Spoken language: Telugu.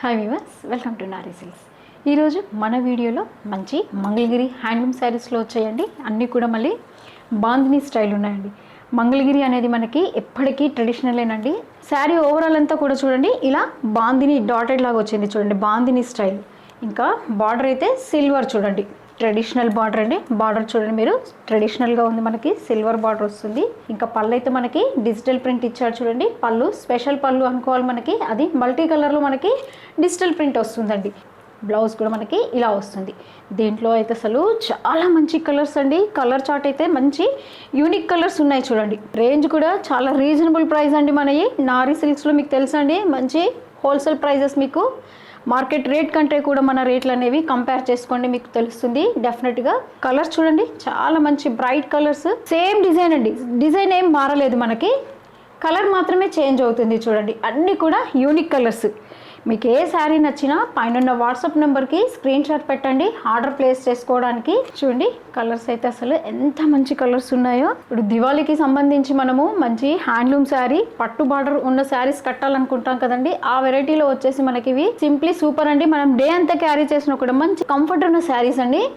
Hi weavers, welcome to Nari silks. ఈరోజు మన వీడియోలో మంచి మంగళగిరి హ్యాండ్లూమ్ శారీస్లో వచ్చాయండి. అన్నీ కూడా మళ్ళీ బాందిని స్టైల్ ఉన్నాయండి. మంగళగిరి అనేది మనకి ఎప్పటికీ ట్రెడిషనలేనండి. శారీ ఓవరాల్ అంతా కూడా చూడండి, ఇలా బాందిని డాటెడ్ లాగా వచ్చింది చూడండి, బాందిని స్టైల్. ఇంకా బార్డర్ అయితే సిల్వర్ చూడండి, ట్రెడిషనల్ బార్డర్ అండి. బార్డర్ చూడండి మీరు, ట్రెడిషనల్గా ఉంది, మనకి సిల్వర్ బార్డర్ వస్తుంది. ఇంకా పళ్ళు అయితే మనకి డిజిటల్ ప్రింట్ ఇచ్చాడు చూడండి. పళ్ళు స్పెషల్ పళ్ళు అనుకోవాలి మనకి, అది మల్టీ కలర్లో మనకి డిజిటల్ ప్రింట్ వస్తుందండి. బ్లౌజ్ కూడా మనకి ఇలా వస్తుంది. దీంట్లో అయితే అసలు చాలా మంచి కలర్స్ అండి. కలర్ చార్ట్ అయితే మంచి యూనిక్ కలర్స్ ఉన్నాయి చూడండి. రేంజ్ కూడా చాలా రీజనబుల్ ప్రైస్ అండి. మనవి నారీ సిల్క్స్లో మీకు తెలుసా అండి, మంచి హోల్సేల్ ప్రైజెస్. మీకు మార్కెట్ రేట్ కంటే కూడా మన రేట్లు అనేవి కంపేర్ చేసుకోండి, మీకు తెలుస్తుంది డెఫినెట్గా. కలర్స్ చూడండి, చాలా మంచి బ్రైట్ కలర్స్. సేమ్ డిజైన్ అండి, డిజైన్ ఏం మారలేదు మనకి, కలర్ మాత్రమే చేంజ్ అవుతుంది చూడండి. అన్నీ కూడా యూనిక్ కలర్స్. మీకు ఏ శారీ నచ్చినా పైన వాట్సాప్ నెంబర్కి స్క్రీన్ షాట్ పెట్టండి ఆర్డర్ ప్లేస్ చేసుకోవడానికి. చూడండి కలర్స్ అయితే అసలు ఎంత మంచి కలర్స్ ఉన్నాయో. ఇప్పుడు దివాళీకి సంబంధించి మనము మంచి హ్యాండ్లూమ్ శారీ, పట్టు బార్డర్ ఉన్న శారీస్ కట్టాలనుకుంటాం కదండి, ఆ వెరైటీలో వచ్చేసి మనకి ఇవి సింప్లీ సూపర్ అండి. మనం డే అంతా క్యారీ చేసినా కూడా మంచి కంఫర్ట్ ఉన్న శారీస్ అండి.